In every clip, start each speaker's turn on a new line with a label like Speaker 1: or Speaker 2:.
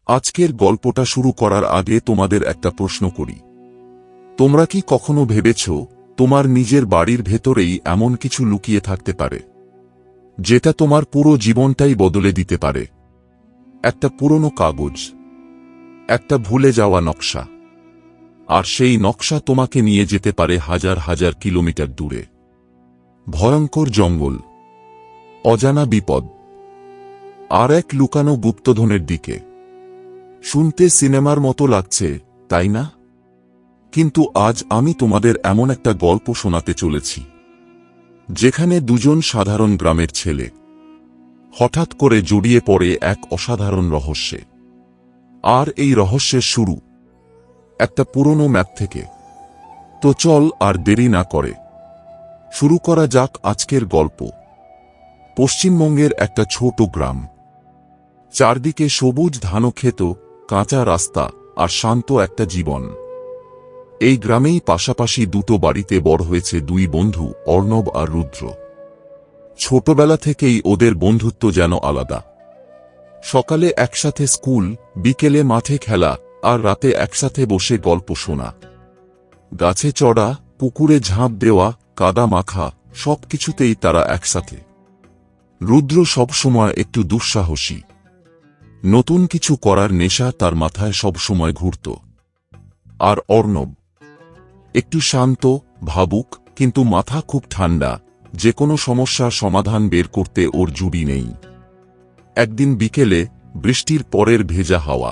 Speaker 1: আজকের গল্পটা শুরু করার আগে তোমাদের একটা প্রশ্ন করি। তোমরা কি কখনো ভেবেছ তোমার নিজের বাড়ির ভেতরেই এমন কিছু লুকিয়ে থাকতে পারে যেটা তোমার পুরো জীবনটাই বদলে দিতে পারে? একটা পুরনো কাগজ, একটা ভুলে যাওয়া নকশা, আর সেই নকশা তোমাকে নিয়ে যেতে পারে হাজার হাজার কিলোমিটার দূরে। ভয়ঙ্কর জঙ্গল, অজানা বিপদ, আর এক লুকানো গুপ্তধনের দিকে। শুনতে সিনেমার মতো লাগছে, তাই না? কিন্তু আজ আমি তোমাদের এমন একটা গল্প শোনাতে চলেছি যেখানে দুজন সাধারণ গ্রামের ছেলে হঠাৎ করে জড়িয়ে পড়ে এক অসাধারণ রহস্যে। আর এই রহস্যের শুরু একটা পুরনো ম্যাপ থেকে। তো চল আর দেরি না করে শুরু করা যাক আজকের গল্প। পশ্চিমবঙ্গের একটা ছোট গ্রাম, চারদিকে সবুজ ধানক্ষেত, কাঁচা রাস্তা আর শান্ত একটা জীবন। এই গ্রামেই পাশাপাশি দুটো বাড়িতে বড় হয়েছে দুই বন্ধু, অর্ণব আর রুদ্র। ছোটবেলা থেকেই ওদের বন্ধুত্ব যেন আলাদা। সকালে একসাথে স্কুল, বিকেলে মাঠে খেলা, আর রাতে একসাথে বসে গল্প শোনা। গাছে চড়া, পুকুরে ঝাঁপ দেওয়া, কাদা মাখা, সবকিছুতেই তারা একসাথে। রুদ্র সবসময় একটু দুঃসাহসী, নতুন কিছু করার নেশা তার মাথায় সবসময় ঘুরত। আর অর্ণব একটু শান্ত, ভাবুক, কিন্তু মাথা খুব ঠান্ডা, যে কোনো সমস্যার সমাধান বের করতে ওর জুড়ি নেই। একদিন বিকেলে, বৃষ্টির পরের ভেজা হাওয়া,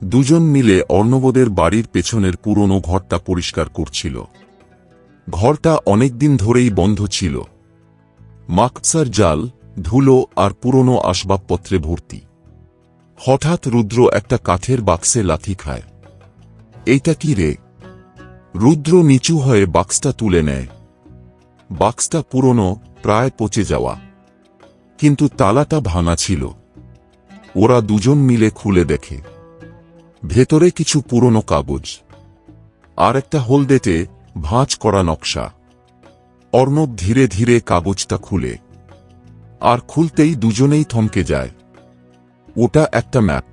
Speaker 1: দুজন মিলে অর্ণবদের বাড়ির পেছনের পুরনো ঘরটা পরিষ্কার করছিল। ঘরটা অনেকদিন ধরেই বন্ধ ছিল, মাকসার জাল, ধুলো আর পুরনো আসবাবপত্রে ভর্তি। হঠাৎ রুদ্র একটা কাঠের বাক্সে লাথি খায়। এইটা কি রে? রুদ্র নিচু হয়ে বাক্সটা তুলে নেয়। বাক্সটা পুরনো, প্রায় পচে যাওয়া, কিন্তু তালাটা ভাঙা ছিল। ওরা দুজন মিলে খুলে দেখে ভেতরে কিছু পুরনো কাগজ আর একটা হলদেটে ভাঁজ করা নকশা। অর্ণব ধীরে ধীরে কাগজটা খুলে, আর খুলতেই দুজনেই থমকে যায়। ওটা একটা ম্যাপ,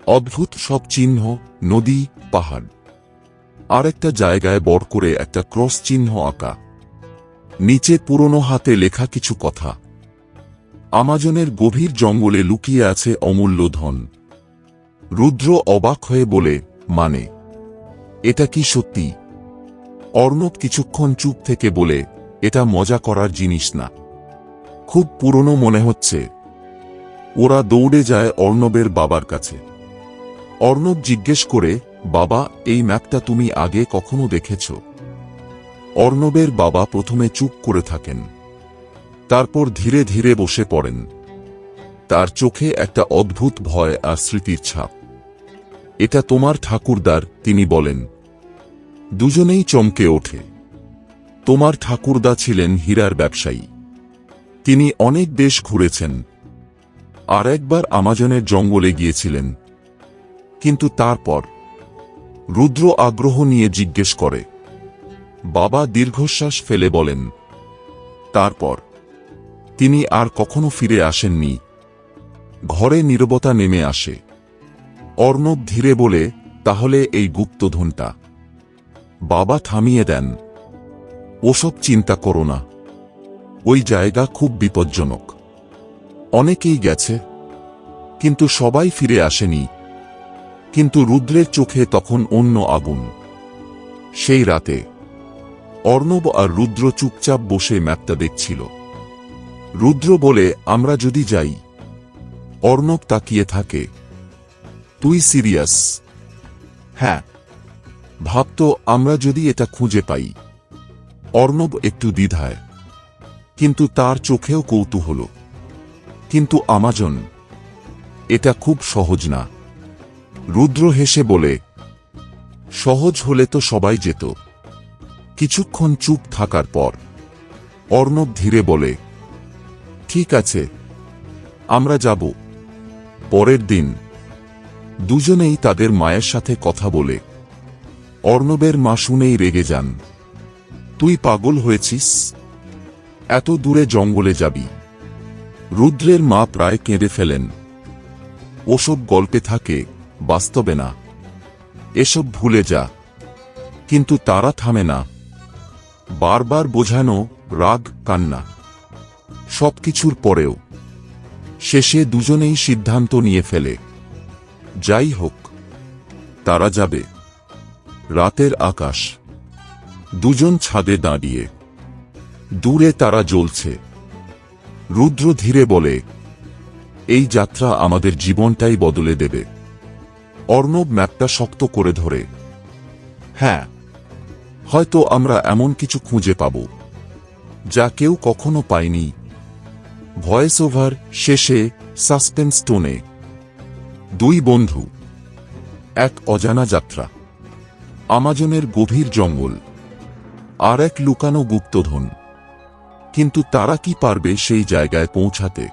Speaker 1: অদ্ভুত সব চিহ্ন, নদী, পাহাড়, আর একটা জায়গায় বড় করে একটা ক্রস চিহ্ন আঁকা। নিচে পুরনো হাতে লেখা কিছু কথা। আমাজনের গভীর জঙ্গলে লুকিয়ে আছে অমূল্য ধন। রুদ্র অবাক হয়ে বলে, মানে এটা কি সত্যি? অর্ণব কিছুক্ষণ চুপ থেকে বলে, এটা মজা করার জিনিস না, খুব পুরনো মনে হচ্ছে। ওরা দৌড়ে যায় অর্ণবের বাবার কাছে। অর্ণব জিজ্ঞেস করে, বাবা, এই ম্যাপটা তুমি আগে কখনো দেখেছ? অর্ণবের বাবা প্রথমে চুপ করে থাকেন, তারপর ধীরে ধীরে বসে পড়েন। তার চোখে একটা অদ্ভুত ভয় আর স্মৃতির ছাপ। এটা তোমার ঠাকুরদার, তিনি বলেন। দুজনেই চমকে ওঠে। তোমার ঠাকুরদা ছিলেন হীরার ব্যবসায়ী। তিনি অনেক দেশ ঘুরেছেন, আর একবার আমাজনের জঙ্গলে গিয়েছিলেন। কিন্তু তারপর? রুদ্র আগ্রহ নিয়ে জিজ্ঞেস করে। বাবা দীর্ঘশ্বাস ফেলে বলেন, তারপর তিনি আর কখনো ফিরে আসেননি। ঘরে নীরবতা নেমে আসে। অর্ণব ধীরে বলে, তাহলে এই গুপ্তধনটা? বাবা থামিয়ে দেন। ওসব চিন্তা করো না, ওই জায়গা খুব বিপজ্জনক। অনেকেই গেছে, কিন্তু সবাই ফিরে আসেনি। কিন্তু রুদ্রের চোখে তখন অন্য আগুন। সেই রাতে অর্ণব আর রুদ্র চুপচাপ বসে ম্যাপটা দেখছিল। রুদ্র বলে, আমরা যদি যাই? অর্ণব তাকিয়ে থাকে। তুই সিরিয়াস? হ্যাঁ, ভাবতো আমরা যদি এটা খুঁজে পাই। অর্ণব একটু দ্বিধায়, কিন্তু তার চোখেও কৌতূহল। কিন্তু আমাজন, এটা খুব সহজ না। রুদ্র হেসে বলে, সহজ হলে তো সবাই যেত। কিছুক্ষণ চুপ থাকার পর অর্ণব ধীরে বলে, ঠিক আছে, আমরা যাব। পরের দিন দুজনেই তাদের মায়ের সাথে কথা বলে। অর্ণবের মা শুনেই রেগে যান। তুই পাগল হয়েছিস? এত দূরে জঙ্গলে যাবি? রুদ্রের মা প্রায় কেঁদে ফেলেন। ওসব গল্পে থাকে, বাস্তবে না। এসব ভুলে যা। কিন্তু তারা থামে না। বারবার বোঝানো, রাগ, কান্না, সবকিছুর পরেও শেষে দুজনেই সিদ্ধান্ত নিয়ে ফেলে, যাই হোক তারা যাবে। রাতের আকাশ, দুজন ছাদে দাঁড়িয়ে, দূরে তারা জ্বলছে। রুদ্র ধীরে বলে, এই যাত্রা আমাদের জীবনটাই বদলে দেবে। অর্ণব ম্যাপটা শক্ত করে ধরে, হ্যাঁ, হয়তো আমরা এমন কিছু খুঁজে পাব যা কেউ কখনো পায়নি। ভয়েস ওভার শেষে সাসপেন্স টোনে। দুই বন্ধু, এক অজানা যাত্রা, আমাজনের গভীর জঙ্গল, আর এক লুকানো গুপ্তধন। কিন্তু তারা কি পারবে সেই জায়গায় পৌঁছাতে?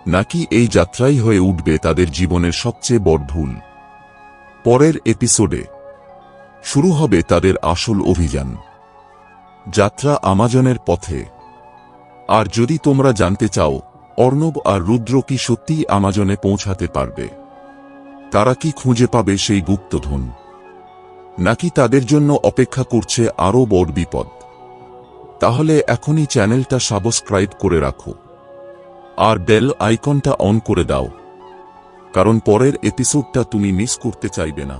Speaker 1: নাকি এই যাত্রাই হয়ে উঠবে তাদের জীবনের সবচেয়ে বড় ভুল? পরের এপিসোডে শুরু হবে তাদের আসল অভিযান, যাত্রা আমাজনের পথে। আর যদি তোমরা জানতে চাও অর্ণব আর রুদ্র কি সত্যিই আমাজনে পৌঁছাতে পারবে, তারা কি খুঁজে পাবে সেই গুপ্তধন, নাকি তাদের জন্য অপেক্ষা করছে আরও বড় বিপদ, তাহলে এখনই চ্যানেলটা সাবস্ক্রাইব করে রাখো আর বেল আইকনটা অন করে দাও, কারণ পরের এপিসোডটা তুমি মিস করতে চাইবে না।